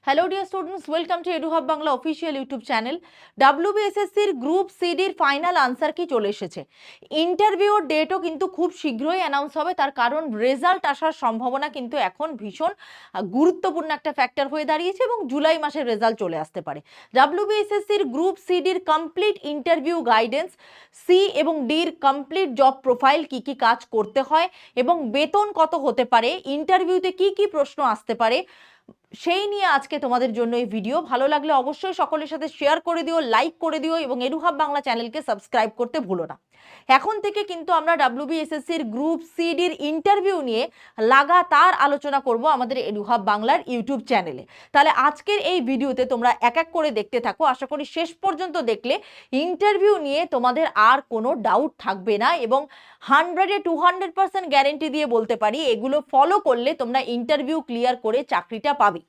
Hello dear students, welcome to Eduhub Bangla official YouTube channel. WBSSCর group সিডির final answer কি চলে এসেছে। ইন্টারভিউর ডেটও কিন্তু খুব শীঘ্রই অ্যানাউন্স হবে, তার কারণ রেজাল্ট আসার সম্ভাবনা কিন্তু এখন ভীষণ গুরুত্বপূর্ণ একটা ফ্যাক্টর হয়ে দাঁড়িয়েছে এবং জুলাই মাসের রেজাল্ট চলে আসতে পারে। WBSSCর গ্রুপ সিডির কমপ্লিট ইন্টারভিউ গাইডেন্স, সি এবং ডির কমপ্লিট জব প্রোফাইল, কি কি কাজ করতে হয় এবং বেতন কত হতে পারে, ইন্টারভিউতে কি কি প্রশ্ন আসতে পারে, সেই নিয়ে আজকে তোমাদের জন্য এই ভিডিও। ভালো লাগলে অবশ্যই সকলের সাথে শেয়ার করে দিও, লাইক করে দিও এবং এডুহাব বাংলা চ্যানেলকে সাবস্ক্রাইব করতে ভুলো না। এখন থেকে কিন্তু আমরা WBSSCর গ্রুপ সিডির ইন্টারভিউ নিয়ে লাগাতার আলোচনা করব আমাদের এডুহাব বাংলার ইউটিউব চ্যানেলে। তাহলে আজকের এই ভিডিওতে তোমরা এক এক করে দেখতে থাকো। আশা করি শেষ পর্যন্ত দেখলে ইন্টারভিউ নিয়ে তোমাদের আর কোনো ডাউট থাকবে না এবং 100-এ 200% গ্যারেন্টি দিয়ে বলতে পারি এগুলো ফলো করলে তোমরা ইন্টারভিউ ক্লিয়ার করে চাকরিটা পাবে।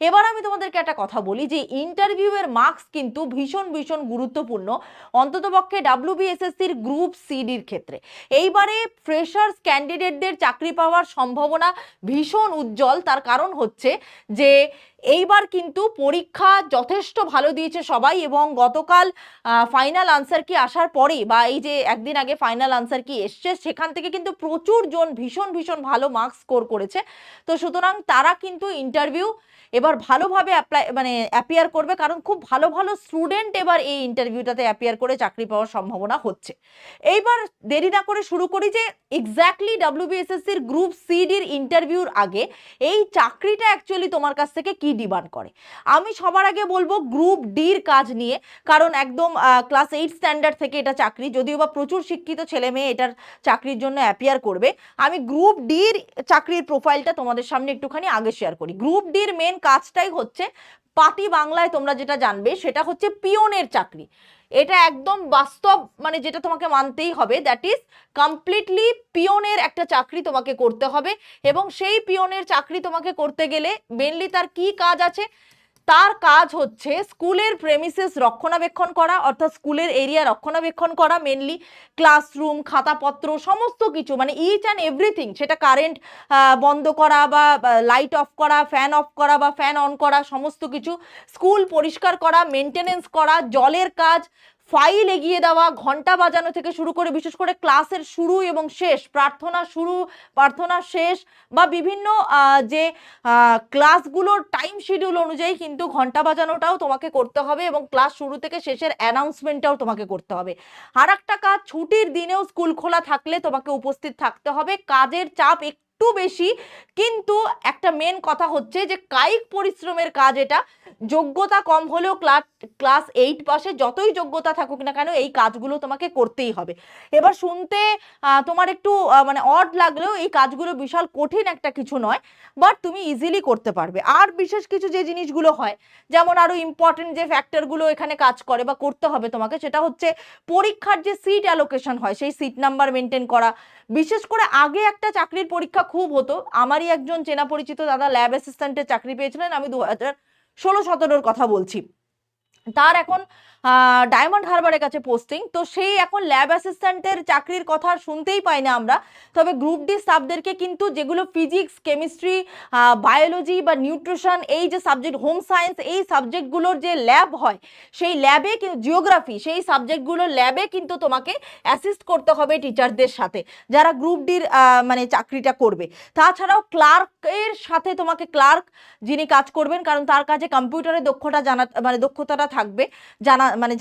এবার আমি তোমাদেরকে একটা কথা বলি যে ইন্টারভিউয়ের মার্কস কিন্তু ভীষণ ভীষণ গুরুত্বপূর্ণ, অন্ততপক্ষে WBSSCর গ্রুপ সিডির ক্ষেত্রে। এইবারে ফ্রেশার্স ক্যান্ডিডেটদের চাকরি পাওয়ার সম্ভাবনা ভীষণ উজ্জ্বল। তার কারণ হচ্ছে যে এইবার কিন্তু পরীক্ষা যথেষ্ট ভালো দিয়েছে সবাই এবং গতকাল ফাইনাল আনসার কি আসার পরেই বা এই যে একদিন আগে ফাইনাল আনসার কি এসছে সেখান থেকে কিন্তু প্রচুর জন ভীষণ ভীষণ ভালো মার্কস স্কোর করেছে। তো সুতরাং তারা কিন্তু ইন্টারভিউ এবার ভালোভাবে অ্যাপিয়ার করবে, কারণ খুব ভালো ভালো স্টুডেন্ট এবার এই ইন্টারভিউটাতে অ্যাপিয়ার করে চাকরি পাওয়ার সম্ভাবনা হচ্ছে। এইবার দেরি না করে শুরু করি যে এক্স্যাক্টলি WBSSCর গ্রুপ সিডির ইন্টারভিউর আগে এই চাকরিটা অ্যাকচুয়ালি তোমার কাছ থেকে কি ডিমান্ড করে। আমি সবার আগে বলবো গ্রুপ ডির কাজ নিয়ে, কারণ একদম ক্লাস 8 স্ট্যান্ডার্ড থেকে এটা চাকরি, যদিও বা প্রচুর শিক্ষিত ছেলে মেয়ে এটার চাকরির জন্য অ্যাপিয়ার করবে। আমি গ্রুপ ডির চাকরির প্রোফাইলটা তোমাদের সামনে একটুখানি আগে শেয়ার করি। গ্রুপ ডির মেন কাজটাই হচ্ছে পাতি বাংলায় তোমরা যেটা জানবে সেটা হচ্ছে পিওনের চাকরি। এটা একদম বাস্তব, যেটা তোমাকে মানতেই হবে, দ্যাট ইজ কমপ্লিটলি পিওনের একটা চাকরি তোমাকে করতে হবে। এবং সেই পিওনের চাকরি তোমাকে করতে গেলে মেনলি তার কি কাজ আছে, তার কাজ হচ্ছে স্কুলের প্রেমিসেস রক্ষণাবেক্ষণ করা, অর্থাৎ স্কুলের এরিয়া রক্ষণাবেক্ষণ করা, মেনলি ক্লাসরুম, খাতাপত্র, সমস্ত কিছু, ইচ অ্যান্ড এভরিথিং, সেটা কারেন্ট বন্ধ করা বা লাইট অফ করা, ফ্যান অফ করা বা ফ্যান অন করা, সমস্ত কিছু, স্কুল পরিষ্কার করা, মেনটেনেন্স করা, জলের কাজ, ফাইল এগিয়ে দেওয়া, ঘন্টা বাজানো থেকে শুরু করে বিশেষ করে ক্লাসের শুরু এবং শেষ, প্রার্থনা শুরু, প্রার্থনা শেষ বা বিভিন্ন যে ক্লাসগুলোর টাইম শিডিউল অনুযায়ী কিন্তু ঘন্টা বাজানোটাও তোমাকে করতে হবে এবং ক্লাস শুরু থেকে শেষের অ্যানাউন্সমেন্টটাও তোমাকে করতে হবে। আর একটা কাজ, ছুটির দিনেও স্কুল খোলা থাকলে তোমাকে উপস্থিত থাকতে হবে। কাজের চাপ একটু বেশি, কিন্তু একটা মেন কথা হচ্ছে যে কায়িক পরিশ্রমের কাজ এটা। যোগ্যতা কম হলেও ক্লাস 8 পাশে যতই যোগ্যতা থাকুক না কেন এই কাজগুলো তোমাকে করতেই হবে। এবার শুনতে তোমার একটু অড লাগলেও এই কাজগুলো বিশাল কঠিন একটা কিছু নয়, বাট তুমি ইজিলি করতে পারবে। আর বিশেষ কিছু যে জিনিসগুলো হয়, যেমন আরো ইম্পর্টেন্ট যে ফ্যাক্টরগুলো এখানে কাজ করে বা করতে হবে তোমাকে, সেটা হচ্ছে পরীক্ষার যে সিট অ্যালোকেশন হয় সেই সিট নাম্বার মেনটেন করা। বিশেষ করে আগে একটা চাকরির পরীক্ষা খুব হতো, আমারই একজন চেনা পরিচিত দাদা ল্যাব অ্যাসিস্ট্যান্টের চাকরি পেয়েছিলেন, আমি 2016-17 কথা বলছি। তার এখন ডায়মন্ড হারবারের কাছে পোস্টিং, তো সেই এখন ল্যাব অ্যাসিস্ট্যান্টের চাকরির কথা শুনতেই পাই না আমরা। তবে গ্রুপ ডি স্টাফদেরকে কিন্তু যেগুলো ফিজিক্স, কেমিস্ট্রি, বায়োলজি বা নিউট্রিশন, এই যে সাবজেক্ট, হোম সায়েন্স, এই সাবজেক্টগুলোর যে ল্যাব হয় সেই ল্যাবে কিন্তু, জিওগ্রাফি, সেই সাবজেক্টগুলোর ল্যাবে কিন্তু তোমাকে অ্যাসিস্ট করতে হবে টিচারদের সাথে যারা গ্রুপ ডির চাকরিটা করবে। তাছাড়াও ক্লার্কের সাথে তোমাকে, ক্লার্ক যিনি কাজ করবেন, কারণ তার কাছে কম্পিউটারের দক্ষতা দক্ষতাটা থাকবে,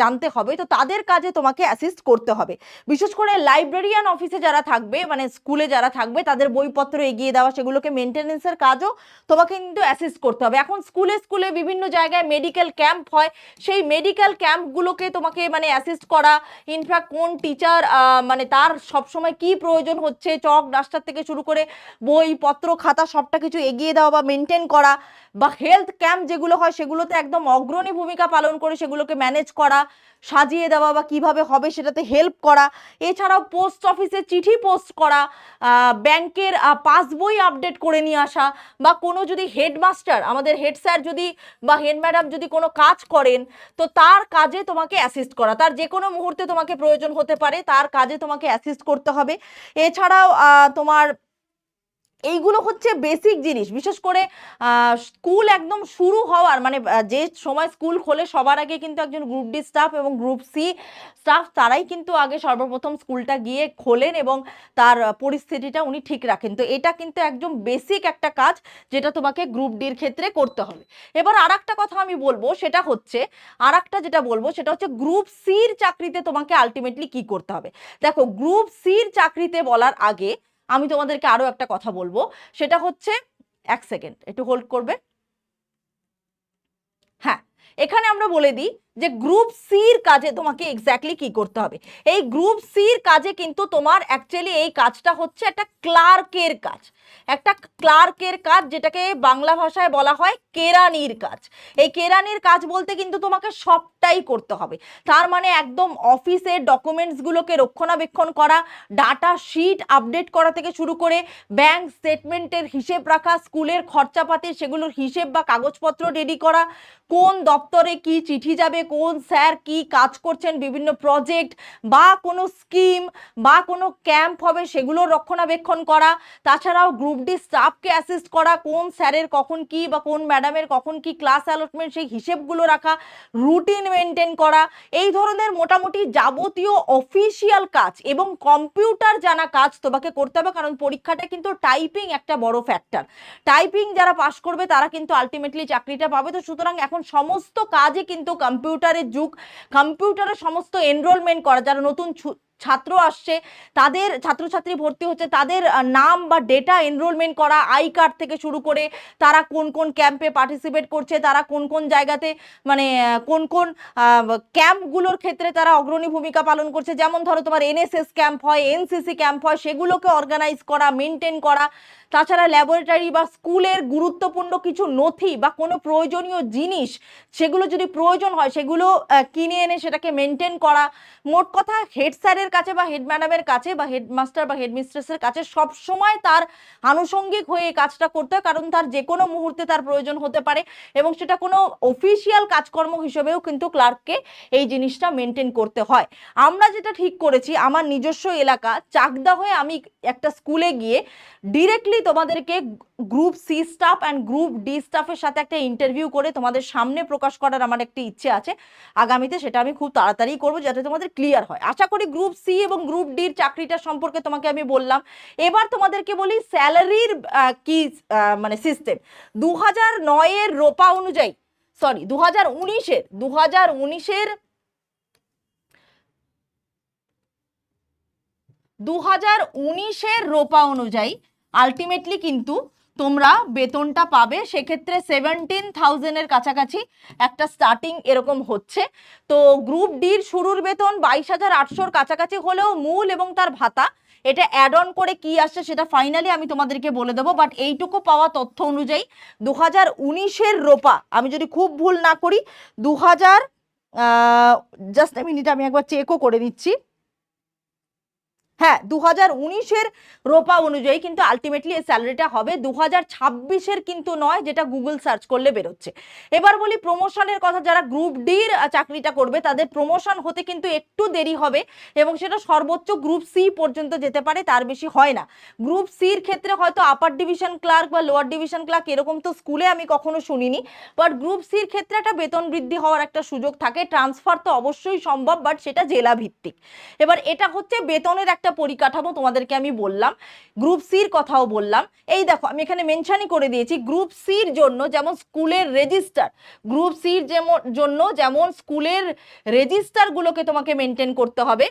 জানতে হবে, তো তাদের কাজে তোমাকে অ্যাসিস্ট করতে হবে। বিশেষ করে লাইব্রেরিয়ান অফিসে যারা থাকবে, স্কুলে যারা থাকবে, তাদের বইপত্র এগিয়ে দেওয়া, সেগুলোকে মেনটেনেন্সের কাজও তোমাকে কিন্তু অ্যাসিস্ট করতে হবে। এখন স্কুলে স্কুলে বিভিন্ন জায়গায় মেডিকেল ক্যাম্প হয়, সেই মেডিকেল ক্যাম্পগুলোকে তোমাকে অ্যাসিস্ট করা। ইনফ্যাক্ট কোন টিচার তার সবসময় কি প্রয়োজন হচ্ছে, চক ডাস্টার থেকে শুরু করে বইপত্র, খাতা, সবটা কিছু এগিয়ে দেওয়া বা মেনটেন করা। বা হেলথ ক্যাম্প যেগুলো হয় সেগুলোতে একদম অগ্রণী ভূমিকা পালন করে সেগুলোকে ম্যানেজ করা, সাজিয়ে দেওয়া বা কিভাবে হবে সেটাতে হেল্প করা। এছাড়াও পোস্ট অফিসে চিঠি পোস্ট করা, ব্যাংকের পাসবই আপডেট করে নিয়ে আসা, বা কোনো যদি হেডমাস্টার, আমাদের হেড স্যার যদি বা হেড ম্যাডাম যদি কোনো কাজ করেন, তো তার কাজে তোমাকে অ্যাসিস্ট করা, তার যে কোনো মুহূর্তে তোমাকে প্রয়োজন হতে পারে, তার কাজে তোমাকে অ্যাসিস্ট করতে হবে। এছাড়াও তোমার এইগুলো হচ্ছে বেসিক জিনিস। বিশেষ করে স্কুল একদম শুরু হওয়ার মানে যে সময় স্কুল খোলে সবার আগে কিন্তু একজন গ্রুপ ডি স্টাফ এবং গ্রুপ সি স্টাফ তারাই কিন্তু আগে সর্বপ্রথম স্কুলটা গিয়ে খোলেন এবং তার পরিস্থিতিটা উনি ঠিক রাখেন। তো এটা কিন্তু একদম বেসিক একটা কাজ যেটা তোমাকে গ্রুপ ডির ক্ষেত্রে করতে হবে। এবার আর একটা কথা আমি বলবো সেটা হচ্ছে গ্রুপ সির চাকরিতে তোমাকে আলটিমেটলি কি করতে হবে। দেখো, গ্রুপ সির চাকরিতে বলার আগে আমি তোমাদেরকে আরো একটা কথা বলবো, সেটা হচ্ছে, এক সেকেন্ড একটু হোল্ড করবে। হ্যাঁ, এখানে আমরা বলে দিই যে গ্রুপ সির কাজে তোমাকে এক্স্যাক্টলি কি করতে হবে। এই গ্রুপ সির কাজে কিন্তু তোমার অ্যাকচুয়ালি এই কাজটা হচ্ছে একটা ক্লার্কের কাজ, একটা ক্লার্কের কাজ, যেটাকে বাংলা ভাষায় বলা হয় কেরানির কাজ। এই কেরানির কাজ বলতে কিন্তু তোমাকে সবটাই করতে হবে। তার মানে একদম অফিসের ডকুমেন্টসগুলোকে রক্ষণাবেক্ষণ করা, ডাটা শিট আপডেট করা থেকে শুরু করে ব্যাংক স্টেটমেন্টের হিসেব রাখা, স্কুলের খরচাপাতি সেগুলোর হিসেব বা কাগজপত্র রেডি করা, কোন দপ্তরে কি চিঠি যাবে, কোন স্যার কি কাজ করছেন, বিভিন্ন প্রজেক্ট বা কোনো স্কিম বা কোনো ক্যাম্প হবে সেগুলোর রক্ষণাবেক্ষণ করা, তাছাড়াও গ্রুপ ডি স্টাফকে অ্যাসিস্ট করা, কোন স্যারের কখন কি বা কোন ম্যাডামের কখন কি ক্লাস অ্যালটমেন্ট সেই হিসেবগুলো রাখা, রুটিন মেনটেন করা, এই ধরনের মোটামুটি যাবতীয় অফিসিয়াল কাজ এবং কম্পিউটার জানা কাজ তোমাকে করতে হবে। কারণ পরীক্ষাটা কিন্তু টাইপিং একটা বড় ফ্যাক্টর, টাইপিং যারা পাশ করবে তারা কিন্তু আলটিমেটলি চাকরিটা পাবে। তো সুতরাং এখন সমস্ত কাজে কিন্তু কম্পিউটারের যুগ, কম্পিউটারে সমস্ত এনরোলমেন্ট করা, যারা নতুন ছাত্র আসছে তাদের, ছাত্রছাত্রী ভর্তি হচ্ছে তাদের নাম বা ডেটা এনরোলমেন্ট করা, আই কার্ড থেকে শুরু করে তারা কোন কোন ক্যাম্পে পার্টিসিপেট করছে, তারা কোন কোন জায়গাতে মানে কোন কোন ক্যাম্পগুলোর ক্ষেত্রে তারা অগ্রণী ভূমিকা পালন করছে। যেমন ধরো তোমার এনএসএস ক্যাম্প হয়, এনসিসি ক্যাম্প হয়, সেগুলোকে অর্গানাইজ করা, মেনটেন করা। তাছাড়া ল্যাবরেটরি বা স্কুলের গুরুত্বপূর্ণ কিছু নথি বা কোনো প্রয়োজনীয় জিনিস সেগুলো যদি প্রয়োজন হয় সেগুলো কিনে এনে সেটাকে মেনটেন করা। মোট কথা হেড স্যারের কাছে বা হেড ম্যাডামের কাছে বা হেডমাস্টার বা হেডমিস্ট্রেসের কাছে সব সময় তার আনুষঙ্গিক হয়ে কাজটা করতে হয়, কারণ তার যে কোনো মুহূর্তে তার প্রয়োজন হতে পারে এবং সেটা কোনো অফিসিয়াল কাজকর্ম হিসেবেও কিন্তু ক্লার্ককে এই জিনিসটা মেনটেন করতে হয়। আমরা যেটা ঠিক করেছি, আমার নিজস্ব এলাকা চাকদা হয়ে আমি একটা স্কুলে গিয়ে ডিরেক্টলি তোমাদেরকে group C staff and group D স্টাফের সাথে একটা ইন্টারভিউ করে তোমাদের সামনে প্রকাশ করার আমার একটি ইচ্ছে আছে আগামীতে। সেটা আমি খুব তাড়াতাড়ি করবো যাতে তোমাদের ক্লিয়ার হয়। আশা করি গ্রুপ সি এবং গ্রুপ ডির চাকরিটা সম্পর্কে তোমাকে আমি বললাম। এবার তোমাদেরকে বলি স্যালারির কি মানে সিস্টেম। 2009-এর রোপা অনুযায়ী, সরি 2019-এর 2019-এর রোপা অনুযায়ী আলটিমেটলি কিন্তু তোমরা বেতনটা পাবে সেক্ষেত্রে 17,000-এর কাছাকাছি একটা স্টার্টিং এরকম হচ্ছে। তো গ্রুপ ডির শুরুর বেতন 22,800-র কাছাকাছি হলেও মূল এবং তার ভাতা এটা অ্যাড অন করে কি আসছে সেটা ফাইনালি আমি তোমাদেরকে বলে দেবো। বাট এইটুকু পাওয়া তথ্য অনুযায়ী 2019-এর রোপা, আমি যদি খুব ভুল না করি, 2000 জাস্ট এ মিনিট আমি একবার চেকও করে নিচ্ছি। হ্যাঁ, 2019-এর রোপা অনুযায়ী কিন্তু আলটিমেটলি এই স্যালারিটা হবে। 2026-এর কিন্তু নয়, যেটা গুগল সার্চ করলে বেরোচ্ছে। এবার বলি প্রমোশনের কথা। যারা গ্রুপ ডির চাকরিটা করবে তাদের প্রমোশন হতে কিন্তু একটু দেরি হবে এবং সেটা সর্বোচ্চ গ্রুপ সি পর্যন্ত যেতে পারে, তার বেশি হয় না। গ্রুপ সির ক্ষেত্রে হয়তো আপার ডিভিশন ক্লার্ক বা লোয়ার ডিভিশন ক্লার্ক এরকম তো স্কুলে আমি কখনো শুনিনি, বাট গ্রুপ সির ক্ষেত্রে একটা বেতন বৃদ্ধি হওয়ার একটা সুযোগ থাকে। ট্রান্সফার তো অবশ্যই সম্ভব, বাট সেটা জেলা ভিত্তিক। এবার এটা হচ্ছে বেতনের একটা পরিকাঠামো তোমাদেরকে আমি বললাম, গ্রুপ সির কথাও বললাম। এই দেখো আমি এখানে মেনশনই করে দিয়েছি গ্রুপ সির জন্য যেমন স্কুলের রেজিস্টার, গ্রুপ সির জন্য যেমন স্কুলের রেজিস্টারগুলোকে তোমাকে মেনটেন করতে হবে,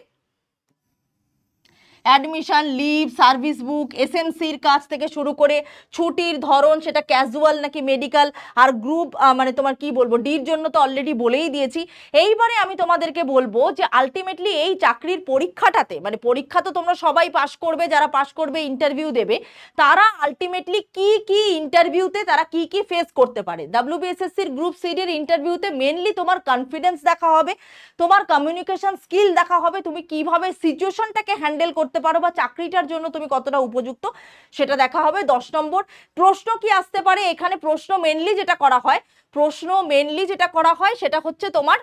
অ্যাডমিশন, লিভ, সার্ভিস বুক, এসএমসির কাজ থেকে শুরু করে ছুটির ধরন সেটা ক্যাজুয়াল নাকি মেডিকেল, আর গ্রুপ মানে তোমার কি বলবো ডির জন্য তো অলরেডি বলেই দিয়েছি। এইবারে আমি তোমাদেরকে বলবো যে আলটিমেটলি এই চাকরির পরীক্ষাটাতে, মানে পরীক্ষা তো তোমরা সবাই পাশ করবে, যারা পাশ করবে ইন্টারভিউ দেবে, তারা আলটিমেটলি কি কি ইন্টারভিউতে তারা কি কি ফেস করতে পারে। ডাব্লিউবিএসএসসির গ্রুপ সিডির ইন্টারভিউতে মেনলি তোমার কনফিডেন্স দেখা হবে, তোমার কমিউনিকেশন স্কিল দেখা হবে, তুমি কিভাবে সিচুয়েশনটাকে হ্যান্ডেল করতে পারো বা চাকরিটার জন্য তুমি কতটা উপযুক্ত সেটা দেখা হবে। 10 নম্বর প্রশ্ন কি আসতে পারে এখানে, প্রশ্ন মেনলি যেটা করা হয় সেটা হচ্ছে তোমার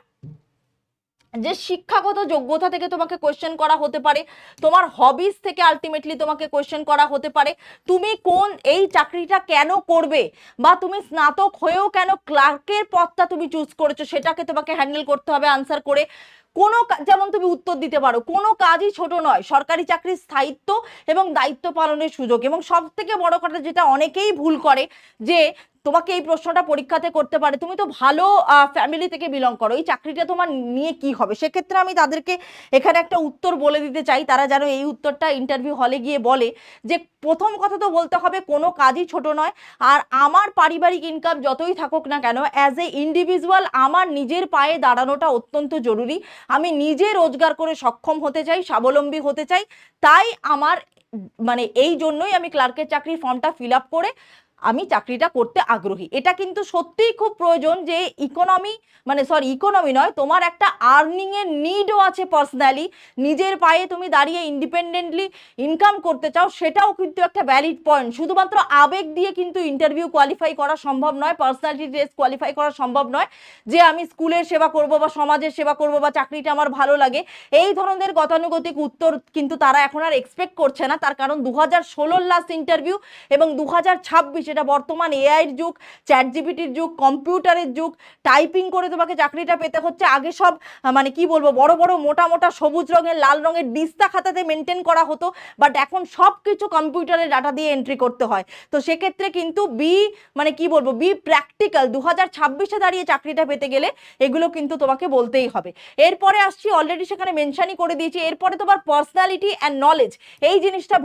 যে শিক্ষাগত যোগ্যতা থেকে তোমাকে কোয়েশ্চেন করা হতে পারে, তোমার হবিস থেকে আলটিমেটলি তোমাকে কোয়েশ্চেন করা হতে পারে, তুমি কোন এই চাকরিটা কেন করবে, বা তুমি স্নাতক হয়েও কেন ক্লার্কের পদটা তুমি চুজ করেছো সেটাকে তোমাকে হ্যান্ডেল করতে হবে আনসার করে। কোনো যেমন তুমি উত্তর দিতে পারো, কোনো কাজই ছোট নয়, সরকারি চাকরির স্থায়িত্ব এবং দায়িত্ব পালনের সুযোগ। এবং সব থেকে বড় কথা যেটা অনেকেই ভুল করে, যে তোমাকে এই প্রশ্নটা পরীক্ষাতে করতে পারে, তুমি তো ভালো ফ্যামিলি থেকে বিলং করো, এই চাকরিটা তোমার নিয়ে কি হবে। সেক্ষেত্রে আমি তাদেরকে এখানে একটা উত্তর বলে দিতে চাই, তারা যেন এই উত্তরটা ইন্টারভিউ হলে গিয়ে বলে, যে প্রথম কথা তো বলতে হবে কোনো কাজই ছোট নয়। আর আমার পারিবারিক ইনকাম যতই থাকুক না কেন, অ্যাজ এ ইন্ডিভিজুয়াল আমার নিজের পায়ে দাঁড়ানোটা অত্যন্ত জরুরি। আমি নিজে রোজগার করে সক্ষম হতে চাই, স্বাবলম্বী হতে চাই। তাই আমার মানে এই জন্যই আমি ক্লার্কের চাকরির ফর্মটা ফিল আপ করে আমি চাকরিটা করতে আগ্রহী। এটা কিন্তু সত্যিই খুব প্রয়োজন, যে ইকোনমি নয়, তোমার একটা আর্নিং এর নিডও আছে পার্সোনালি, নিজের পায়ে তুমি দাঁড়িয়ে ইন্ডিপেন্ডেন্টলি ইনকাম করতে চাও, সেটাও কিন্তু একটা ভ্যালিড পয়েন্ট। শুধুমাত্র আবেগ দিয়ে কিন্তু ইন্টারভিউ কোয়ালিফাই করা সম্ভব নয়, পার্সোনালিটি টেস্ট কোয়ালিফাই করা সম্ভব নয়, যে আমি স্কুলের সেবা করব বা সমাজের সেবা করব বা চাকরিটা আমার ভালো লাগে, এই ধরনের গতানুগতিক উত্তর কিন্তু তারা এখন আর এক্সপেক্ট করছে না। তার কারণ 2016 লাস্ট ইন্টারভিউ এবং 2026 এটা বর্তমান এআইয়ের যুগ, চ্যাট জিপিটির যুগ, কম্পিউটারের যুগ, টাইপিং করে তোমাকে চাকরিটা পেতে হচ্ছে। আগে সব মানে কি বলবো, বড় বড় মোটা মোটা সবুজ রঙের লাল রঙের দিস্তা খাতাতে মেনটেন করা হতো, বাট এখন সব কিছু কম্পিউটারের ডাটা দিয়ে এন্ট্রি করতে হয়। তো সেক্ষেত্রে কিন্তু বি প্র্যাকটিক্যাল। 2026-এ দাঁড়িয়ে চাকরিটা পেতে গেলে এগুলো কিন্তু তোমাকে বলতেই হবে। এরপরে আসছি, অলরেডি সেখানে মেনশনই করে দিয়েছি, এরপরে তোমার পার্সোনালিটি অ্যান্ড নলেজ, এই জিনিসটা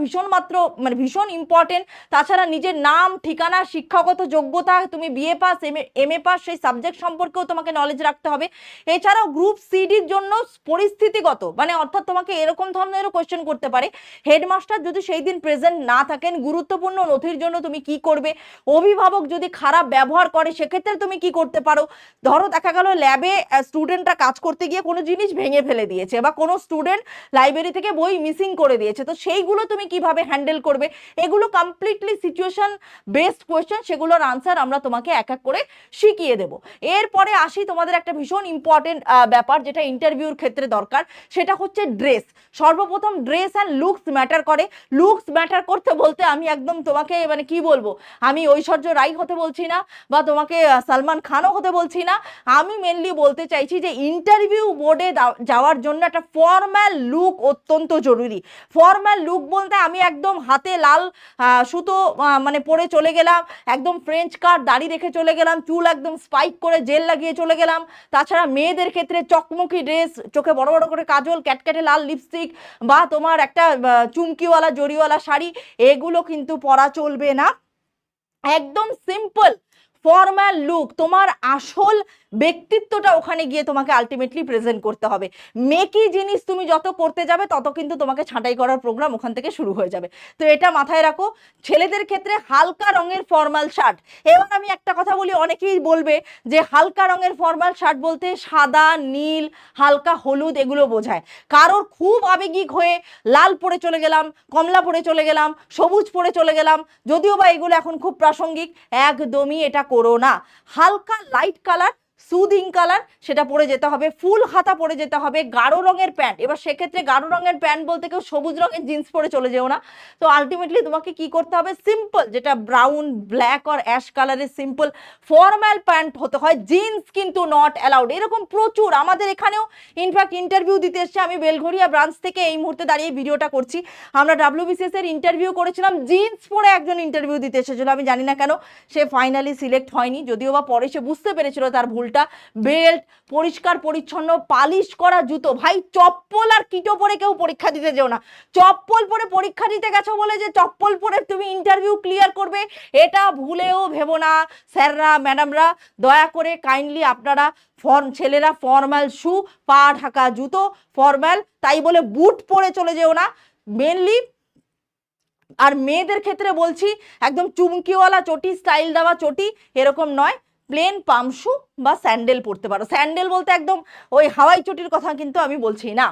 ভীষণ ইম্পর্টেন্ট। তাছাড়া নিজের নাম, ঠিকানা, শিক্ষাগত যোগ্যতা, তুমি বিএ পাস, এমএ পাস, সেই সাবজেক্ট সম্পর্কেও তোমাকে নলেজ রাখতে হবে। এছাড়াও গ্রুপ সিডির জন্য পরিস্থিতিগত, অর্থাৎ তোমাকে এরকম ধরনেরও কোয়েশ্চেন করতে পারে, হেডমাস্টার যদি সেই দিন প্রেজেন্ট না থাকেন, গুরুত্বপূর্ণ নথির জন্য তুমি কি করবে, অভিভাবক যদি খারাপ ব্যবহার করে সেক্ষেত্রে তুমি কি করতে পারো। ধরো দেখা গেল ল্যাবে স্টুডেন্টরা কাজ করতে গিয়ে কোনো জিনিস ভেঙে ফেলে দিয়েছে, বা কোনো স্টুডেন্ট লাইব্রেরি থেকে বই মিসিং করে দিয়েছে, তো সেইগুলো তুমি কিভাবে হ্যান্ডেল করবে। এগুলো কমপ্লিটলি সিচুয়েশন বেসড কোয়েশ্চেন, সেগুলোর আনসার আমরা তোমাকে এক এক করে শিখিয়ে দেব। এরপরে আসি তোমাদের একটা ভীষণ ইম্পর্টেন্ট ব্যাপার, যেটা ইন্টারভিউর ক্ষেত্রে দরকার, সেটা হচ্ছে ড্রেস। সর্বপ্রথম ড্রেস অ্যান্ড লুকস ম্যাটার করে। লুকস ম্যাটার করতে বলতে আমি একদম তোমাকে কি বলবো, আমি ঐশ্বর্য রাই হতে বলছি না, বা তোমাকে সালমান খানও হতে বলছি না। আমি মেনলি বলতে চাইছি যে ইন্টারভিউ বোর্ডে যাওয়ার জন্য একটা ফর্ম্যাল লুক অত্যন্ত জরুরি। ফর্ম্যাল লুক বলতে আমি একদম হাতে লাল সুতো পরে চলে গেলাম, একদম ফ্রেঞ্চ কাট দাড়ি রেখে চলে গেলাম, চুল একদম স্পাইক করে জেল লাগিয়ে চলে গেলাম। তাছাড়া মেয়েদের ক্ষেত্রে চকমকি ড্রেস, চোখে বড় বড় করে কাজল, ক্যাটক্যাটে লাল লিপস্টিক, বা তোমার একটা চুমকিওয়ালা জরিওয়ালা শাড়ি, এগুলো কিন্তু পরা চলবে না। একদম সিম্পল ফর্ম্যাল লুক, তোমার আসল ব্যক্তিত্বটা ওখানে গিয়ে তোমাকে আলটিমেটলি প্রেজেন্ট করতে হবে। মেকি জিনিস তুমি যত করতে যাবে তত কিন্তু তোমাকে ছাঁটাই করার প্রোগ্রাম ওখান থেকে শুরু হয়ে যাবে। তো এটা মাথায় রাখো। ছেলেদের ক্ষেত্রে হালকা রঙের ফর্মাল শার্ট। এবার আমি একটা কথা বলি, অনেকেই বলবে যে হালকা রঙের ফর্মাল শার্ট বলতে সাদা, নীল, হালকা হলুদ এগুলো বোঝায়। কারোর খুব আবেগিক হয়ে লাল পরে চলে গেলাম, কমলা পরে চলে গেলাম, সবুজ পরে চলে গেলাম, যদিও বা এগুলো এখন খুব প্রাসঙ্গিক, একদমই এটা করো না। হালকা লাইট কালার, সুদিং কালার সেটা পরে যেতে হবে, ফুল হাতা পরে যেতে হবে, গাঢ় রঙের প্যান্ট। এবার সেক্ষেত্রে গাঢ় রঙের প্যান্ট বলতে কেউ সবুজ রঙের জিন্স পরে চলে যেও না। তো আলটিমেটলি তোমাকে কি করতে হবে, সিম্পল, যেটা ব্রাউন, ব্ল্যাক আর অ্যাশ কালারের সিম্পল ফর্মাল প্যান্ট হতে হয়, জিন্স কিন্তু নট অ্যালাউড। এরকম প্রচুর আমাদের এখানেও ইনফ্যাক্ট ইন্টারভিউ দিতে এসছে, আমি বেলঘরিয়া ব্রাঞ্চ থেকে এই মুহূর্তে দাঁড়িয়ে ভিডিওটা করছি, আমরা WBCS এর ইন্টারভিউ করেছিলাম, জিন্স পরে একজন ইন্টারভিউ দিতে এসেছিল। আমি জানি না কেন সে ফাইনালি সিলেক্ট হয়নি, যদিও বা পরে সে বুঝতে পেরেছিল তার ভুলটা। বেল্ট, পরিষ্কার পরিচ্ছন্ন পালিশ করা জুতো। ভাই চপ্পল আর কিটো পরে কেউ পরীক্ষা দিতে যেও না। চপ্পল পরে পরীক্ষা দিতে গেছো বলে যে চপ্পল পরে তুমি ইন্টারভিউ ক্লিয়ার করবে, এটা ভুলেও ভেবো না। স্যাররা, ম্যাডামরা, দয়া করে কাইন্ডলি আপনারা ছেলেরা ফর্মাল শু, পা ঢাকা জুতো ফর্মাল, তাই বলে বুট পরে চলে যেও না মেনলি। আর মেয়েদের ক্ষেত্রে বলছি একদম চুমকিওয়ালা চটি, স্টাইল দেওয়া চটি এরকম নয়, প্লেন পামশু বা স্যান্ডেল পরতে পারো। স্যান্ডেল বলতে একদম ওই হাওয়াই চটির কথা কিন্তু আমি বলছি না।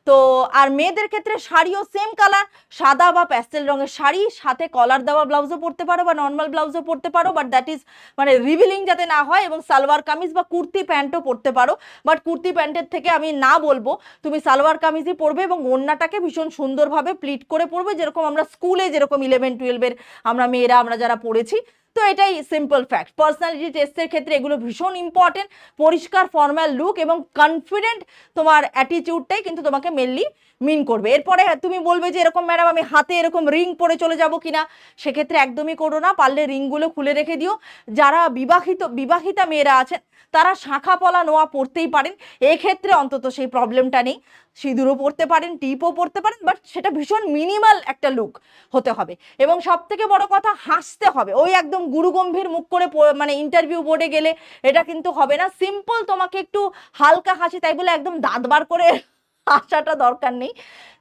তো আর মেয়েদের ক্ষেত্রে শাড়িও সেম কালার, সাদা বা প্যাস্টেল রঙের শাড়ি, সাথে কলার দেওয়া ব্লাউজও পরতে পারো বা নর্মাল ব্লাউজও পরতে পারো, বাট দ্যাট ইজ মানে রিভিলিং যাতে না হয়, এবং সালোয়ার কামিজ বা কুর্তি প্যান্টও পরতে পারো। বাট কুর্তি প্যান্টের থেকে আমি না বলবো, তুমি সালোয়ার কামিজই পরবে এবং ওড়নাটাকে ভীষণ সুন্দরভাবে প্লিট করে পরবে, যেরকম আমরা স্কুলে যেরকম 11-12-এর আমরা যারা পড়েছি। তো এটাই সিম্পল ফ্যাক্ট। পার্সোনালিটি টেস্টের ক্ষেত্রে এগুলো ভীষণ ইম্পর্টেন্ট। পরিষ্কার ফর্মাল লুক এবং কনফিডেন্ট তোমার অ্যাটিটিউডটাই কিন্তু তোমাকে মেনলি মিন করবে। এরপরে তুমি বলবে যে এরকম ম্যাডাম আমি হাতে এরকম রিং পরে চলে যাব কিনা, সেক্ষেত্রে একদমই করো না। পারলে রিংগুলো খুলে রেখে দিও। যারা বিবাহিতা মেয়েরা আছেন তারা শাঁখা পলা নোয়া পরতেই পারেন, এক্ষেত্রে অন্তত সেই প্রবলেমটা নেই। সিঁদুরও পরতে পারেন, টিপও পরতে পারেন, বাট সেটা ভীষণ মিনিমাল একটা লুক হতে হবে। এবং সব থেকে বড় কথা, হাসতে হবে। ওই একদম গুরুগম্ভীর মুখ করে মানে ইন্টারভিউ বোর্ডে গেলে এটা কিন্তু হবে না। সিম্পল তোমাকে একটু হালকা হাসি, তাই বলে একদম দাঁত বার করে হাসাটা দরকার নেই।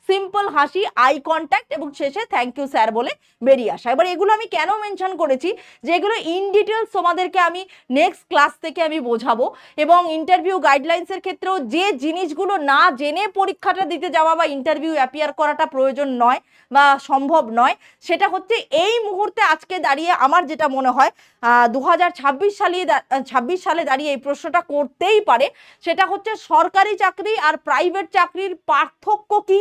সিম্পল হাসি, আই কন্ট্যাক্ট এবং শেষে থ্যাংক ইউ স্যার বলে বেরিয়ে আসা। এবার এগুলো আমি কেন মেনশন করেছি, যে এগুলো ইন ডিটেলস তোমাদেরকে আমি নেক্সট ক্লাস থেকে আমি বোঝাবো। এবং ইন্টারভিউ গাইডলাইন্সের ক্ষেত্রেও যে জিনিসগুলো না জেনে পরীক্ষাটা দিতে যাওয়া বা ইন্টারভিউ অ্যাপিয়ার করাটা প্রয়োজন নয় বা সম্ভব নয়, সেটা হচ্ছে এই মুহূর্তে আজকে দাঁড়িয়ে আমার যেটা মনে হয় 2026 সালে দাঁড়িয়ে এই প্রশ্নটা করতেই পারে, সেটা হচ্ছে সরকারি চাকরি আর প্রাইভেট চাকরির পার্থক্য কি।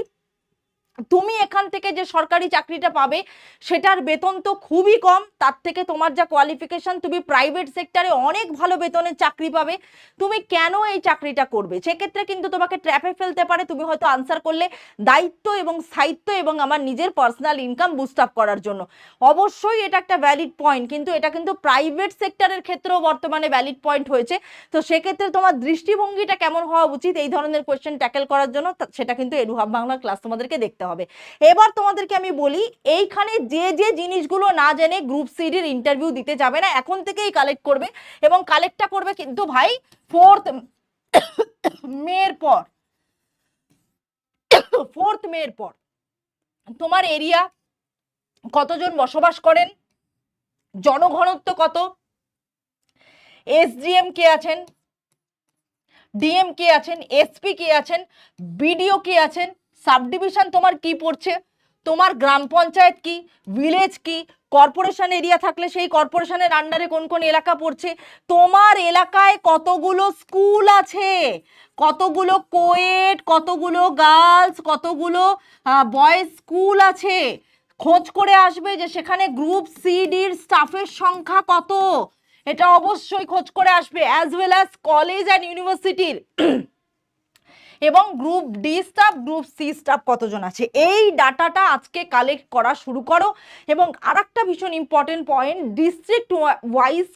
তুমি এখান থেকে যে সরকারি চাকরিটা পাবে সেটার বেতন তো খুবই কম, তার থেকে তোমার যা কোয়ালিফিকেশন তুমি প্রাইভেট সেক্টরে অনেক ভালো বেতনের চাকরি পাবে। তুমি কেন এই চাকরিটা করবে, সেক্ষেত্রে কিন্তু তোমাকে ট্র্যাপে ফেলতে পারে। তুমি হয়তো আনসার করলে দায়িত্ব এবং স্থায়িত্ব এবং আমার নিজের পার্সোনাল ইনকাম বুস্ট আপ করার জন্য। অবশ্যই এটা একটা ভ্যালিড পয়েন্ট, কিন্তু এটা কিন্তু প্রাইভেট সেক্টরের ক্ষেত্রেও বর্তমানে ভ্যালিড পয়েন্ট হয়েছে। তো সেক্ষেত্রে তোমার দৃষ্টিভঙ্গিটা কেমন হওয়া উচিত এই ধরনের কোয়েশ্চেন ট্যাকেল করার জন্য, সেটা কিন্তু এডুহাব বাংলা ক্লাস তোমাদেরকে দেখতে হবে। এবার তোমাদেরকে আমি বলি, এইখানে যে যে জিনিসগুলো না জেনে গ্রুপ সিডির ইন্টারভিউ দিতে যাবে না, এখন থেকেই কালেক্ট করবে। এবং কালেক্টটা করবে কিন্তু ভাই 4th মের পর। 4th মের পর তোমার এরিয়া কতজন বসবাস করেন, জনঘনত্ব কত, এসডিএম কে আছেন, ডিএম কে আছেন, এসপি কে আছেন, বিডিও কে আছেন, সাব ডিভিশন তোমার কি পড়ছে, তোমার গ্রাম পঞ্চায়েত কি, ভিলেজ কি, কর্পোরেশন এরিয়া থাকলে সেই কর্পোরেশনের আন্ডারে কোন কোন এলাকা পড়ছে, তোমার এলাকায় কতগুলো স্কুল আছে, কতগুলো কোয়েট, কতগুলো গার্লস, কতগুলো বয়েজ স্কুল আছে, খোঁজ করে আসবে যে সেখানে গ্রুপ সিডির স্টাফের সংখ্যা কত, এটা অবশ্যই খোঁজ করে আসবে, as well as college and ইউনিভার্সিটির। এবং group D staff, group C staff কতজন আছে, এই ডাটাটা আজকে কালেক্ট করা শুরু করো। এবং আরেকটা ভীষণ ইম্পর্টেন্ট পয়েন্ট, ডিস্ট্রিক্ট ওয়াইজ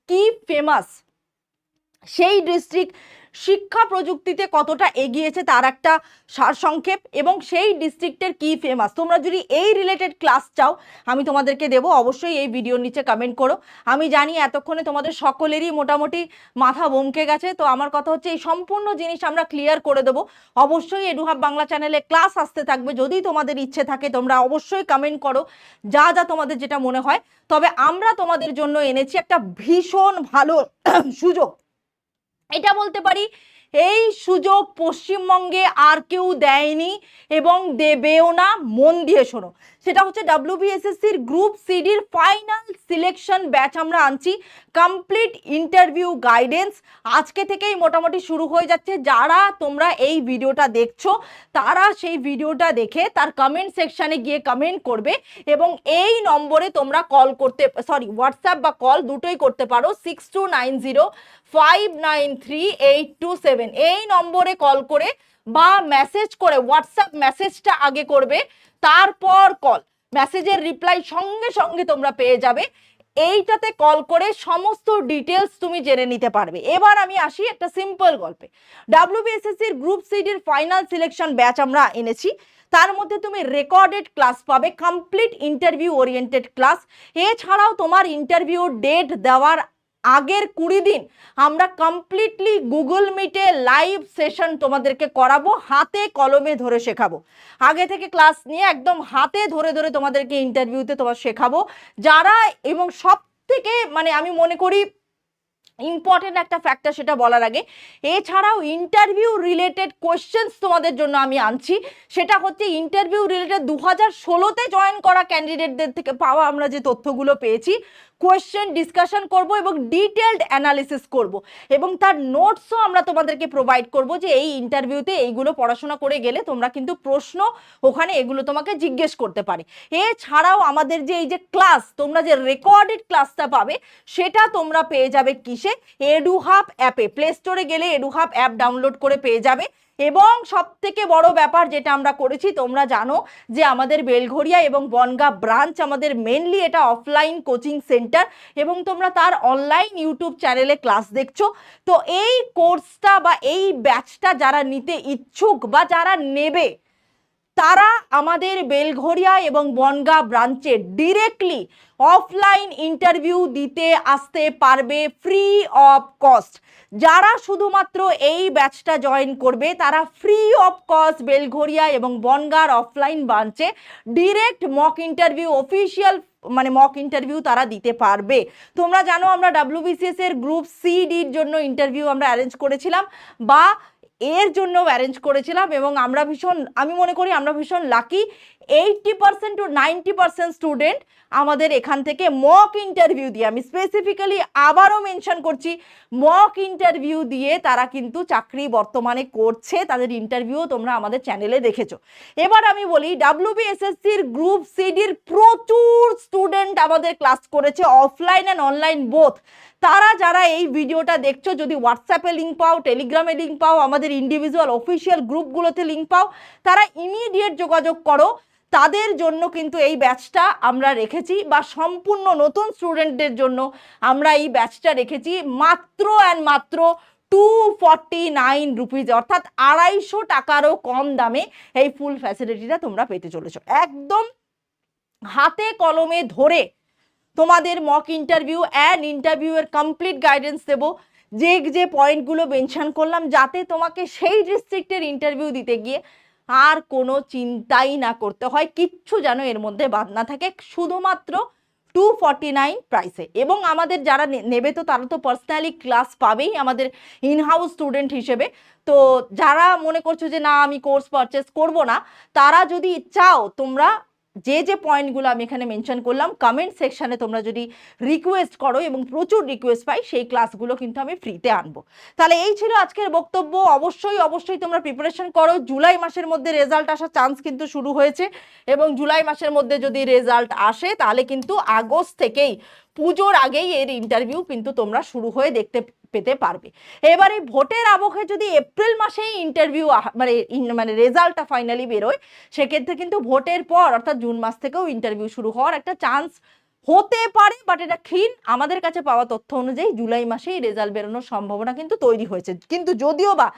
কি ফেমাস, সেই ডিস্ট্রিক্ট শিক্ষা প্রযুক্তিতে কতটা এগিয়েছে তার একটা সারসংক্ষেপ, এবং সেই ডিস্ট্রিক্টের কি ফেমাস। তোমরা যদি এই রিলেটেড ক্লাস চাও আমি তোমাদেরকে দেবো, অবশ্যই এই ভিডিওর নিচে কমেন্ট করো। আমি জানি এতক্ষণে তোমাদের সকলেরই মোটামুটি মাথা বমকে গেছে, তো আমার কথা হচ্ছে এই সম্পূর্ণ জিনিস আমরা ক্লিয়ার করে দেবো। অবশ্যই এডুহাব বাংলা চ্যানেলে ক্লাস আসতে থাকবে, যদি তোমাদের ইচ্ছে থাকে তোমরা অবশ্যই কমেন্ট করো যা যা তোমাদের যেটা মনে হয়। তবে আমরা তোমাদের জন্য এনেছি একটা ভীষণ ভালো সুযোগ, এটা বলতে পারি এই সুযোগ পশ্চিমবঙ্গে আর কেউ দেয়নি এবং দেবেও না। মন দিয়ে শোনো, সেটা হচ্ছে WBSSCর গ্রুপ সিডির ফাইনাল সিলেকশন ব্যাচ আমরা আনছি। কমপ্লিট ইন্টারভিউ গাইডেন্স আজকে থেকেই মোটামুটি শুরু হয়ে যাচ্ছে। যারা তোমরা এই ভিডিওটা দেখছো তারা সেই ভিডিওটা দেখে তার কমেন্ট সেকশানে গিয়ে কমেন্ট করবে, এবং এই নম্বরে তোমরা কল করতে, হোয়াটসঅ্যাপ বা কল দুটোই করতে পারো, 6290593827, এই নম্বরে কল করে বা মেসেজ করে, হোয়াটসঅ্যাপ মেসেজটা আগে করবে, তারপর কল, মেসেজের রিপ্লাই সঙ্গে সঙ্গে তোমরা পেয়ে যাবে। এইটাতে কল করে সমস্ত ডিটেলস তুমি জেনে নিতে পারবে। এবার আমি আসি একটা সিম্পল গল্পে। WBSSCর গ্রুপ সিডির ফাইনাল সিলেকশন ব্যাচ আমরা এনেছি, তার মধ্যে তুমি রেকর্ডেড ক্লাস পাবে, কমপ্লিট ইন্টারভিউ ওরিয়েন্টেড ক্লাস। এছাড়াও তোমার ইন্টারভিউ ডেট দেওয়ার আগের 20 দিন আমরা কমপ্লিটলি গুগল মিটে লাইভ সেশন তোমাদেরকে করাবো, হাতে কলমে ধরে শেখাবো। আগে থেকে ক্লাস নিয়ে একদম হাতে ধরে ধরে তোমাদেরকে ইন্টারভিউতে তোমার শেখাবো। যারা, এবং সব থেকে মানে আমি মনে করি ইম্পর্টেন্ট একটা ফ্যাক্টর সেটা বলার আগে, এছাড়াও ইন্টারভিউ রিলেটেড কোয়েশ্চেন্স তোমাদের জন্য আমি আনছি। সেটা হচ্ছে ইন্টারভিউ রিলেটেড 2016-তে জয়েন করা ক্যান্ডিডেটদের থেকে পাওয়া আমরা যে তথ্যগুলো পেয়েছি, কোয়েশ্চেন ডিসকাশন করব এবং ডিটেলড অ্যানালিসিস করব এবং তার নোটসও আমরা তোমাদেরকে প্রোভাইড করব যে এই ইন্টারভিউতে এইগুলো পড়াশোনা করে গেলে তোমরা কিন্তু প্রশ্ন ওখানে এগুলো তোমাকে জিজ্ঞেস করতে পারে। এছাড়াও আমাদের যে এই যে ক্লাস, তোমরা যে রেকর্ডেড ক্লাসটা পাবে সেটা তোমরা পেয়ে যাবে কিসে? এডুহাব অ্যাপে। প্লে স্টোরে গেলে এডুহাব অ্যাপ ডাউনলোড করে পেয়ে যাবে। এবং সব থেকে বড় ব্যাপার যেটা আমরা করেছি, তোমরা জানো যে আমাদের বেলঘরিয়া এবং বনগাঁ ব্রাঞ্চ আমাদের মেনলি এটা অফলাইন কোচিং সেন্টার এবং তোমরা তার অনলাইন ইউটিউব চ্যানেলে ক্লাস দেখছো। তো এই কোর্সটা বা এই ব্যাচটা যারা নিতে ইচ্ছুক বা যারা নেবে, তারা আমাদের বেলঘরিয়া এবং বনগাঁ ব্রাঞ্চে ডিরেক্টলি অফলাইন ইন্টারভিউ দিতে আসতে পারবে ফ্রি অফ কস্ট। যারা শুধুমাত্র এই ব্যাচটা জয়েন করবে তারা ফ্রি অফ কস্ট বেলঘরিয়া এবং বনগাঁর অফলাইন ব্রাঞ্চে ডিরেক্ট মক ইন্টারভিউ, অফিসিয়াল মানে মক ইন্টারভিউ তারা দিতে পারবে। তোমরা জানো আমরা WBCS এর গ্রুপ CDর জন্য ইন্টারভিউ আমরা অ্যারেঞ্জ করেছিলাম বা এর জন্য অ্যারেঞ্জ করেছিলাম এবং আমি মনে করি আমরা ভীষণ লাকি। 80% টু 90% স্টুডেন্ট আমাদের এখান থেকে মক ইন্টারভিউ দিয়ে, আমি স্পেসিফিক্যালি আবারও মেনশন করছি, মক ইন্টারভিউ দিয়ে তারা কিন্তু চাকরি বর্তমানে করছে। তাদের ইন্টারভিউ তোমরা আমাদের চ্যানেলে দেখেছো। এবার আমি বলি, WBSSCর গ্রুপ CDর প্রচুর স্টুডেন্ট আমাদের ক্লাস করেছে, অফলাইন অ্যান্ড অনলাইন বোথ। তারা যারা এই ভিডিওটা দেখছো, যদি হোয়াটসঅ্যাপে লিঙ্ক পাও, টেলিগ্রামে লিঙ্ক পাও, আমাদের ইন্ডিভিজুয়াল অফিসিয়াল গ্রুপগুলোতে লিঙ্ক পাও, তারা ইমিডিয়েট যোগাযোগ করো। তাদের জন্য কিন্তু এই ব্যাচটা আমরা রেখেছি বা সম্পূর্ণ নতুন স্টুডেন্টদের জন্য আমরা এই ব্যাচটা রেখেছি মাত্র অ্যান্ড মাত্র 249 রুপিজ, অর্থাৎ 250 টাকারও কম দামে এই ফুল ফ্যাসিলিটিটা তোমরা পেতে চলেছো। একদম হাতে কলমে ধরে তোমাদের মক ইন্টারভিউ অ্যান্ড ইন্টারভিউয়ের কমপ্লিট গাইডেন্স দেবো, যে যে পয়েন্টগুলো মেনশন করলাম, যাতে তোমাকে সেই ডিস্ট্রিক্টের ইন্টারভিউ দিতে গিয়ে আর কোনো চিন্তাই না করতে হয়, কিচ্ছু যেন এর মধ্যে বাদ না থাকে, শুধুমাত্র 249 প্রাইসে। এবং আমাদের যারা নেবে তো তারা তো পার্সোনালি ক্লাস পাবেই আমাদের ইনহাউস স্টুডেন্ট হিসেবে। তো যারা মনে করছো যে না আমি কোর্স পারচেস করব না, তারা যদি চাও তোমরা যে যে পয়েন্টগুলো আমি এখানে মেনশন করলাম, কমেন্ট সেকশনে তোমরা যদি রিকোয়েস্ট করো এবং প্রচুর রিকোয়েস্ট পাই, সেই ক্লাসগুলো কিন্তু আমি ফ্রিতে আনবো। তাহলে এই ছিল আজকের বক্তব্য। অবশ্যই তোমরা প্রিপারেশন করো। জুলাই মাসের মধ্যে রেজাল্ট আসার চান্স কিন্তু শুরু হয়েছে এবং জুলাই মাসের মধ্যে যদি রেজাল্ট আসে তাহলে কিন্তু আগস্ট থেকেই, পুজোর আগেই এর ইন্টারভিউ কিন্তু তোমরা শুরু হয়ে দেখতে পেতে পারবে। এবারে ভোটের আবহে যদি এপ্রিল মাসেই ইন্টারভিউ মানে রেজাল্টটা ফাইনালি বেরোয়, সেক্ষেত্রে কিন্তু ভোটের পর অর্থাৎ জুন মাস থেকেও ইন্টারভিউ শুরু হওয়ার একটা চান্স হতে পারে, বাট এটা ক্ষীণ। আমাদের কাছে পাওয়া তথ্য অনুযায়ী জুলাই মাসেই রেজাল্ট বেরোনোর সম্ভাবনা কিন্তু তৈরি হয়েছে। কিন্তু যদিও বা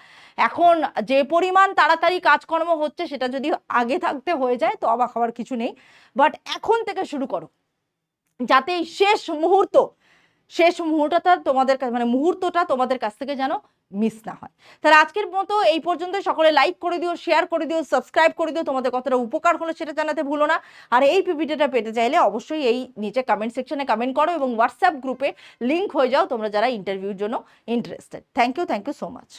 এখন যে পরিমাণ তাড়াতাড়ি কাজকর্ম হচ্ছে, সেটা যদি আগে থাকতে হয়ে যায় তো অবাক হওয়ার কিছু নেই। বাট এখন থেকে শুরু করো, যাতে এই শেষ মুহূর্তটা তোমাদের মানে মুহূর্তটা তোমাদের কাছ থেকে যেন মিস না হয়। তাহলে আজকের মতো এই পর্যন্ত। সকলে লাইক করে দিও, শেয়ার করে দিও, সাবস্ক্রাইব করে দিও। তোমাদের কতটা উপকার হলো সেটা জানাতে ভুলো না। আর এই পিপিটিটা পেতে চাইলে অবশ্যই এই নিচে কমেন্ট সেকশনে কমেন্ট করো এবং হোয়াটসঅ্যাপ গ্রুপে লিঙ্ক হয়ে যাও তোমরা যারা ইন্টারভিউর জন্য interested. Thank you so much.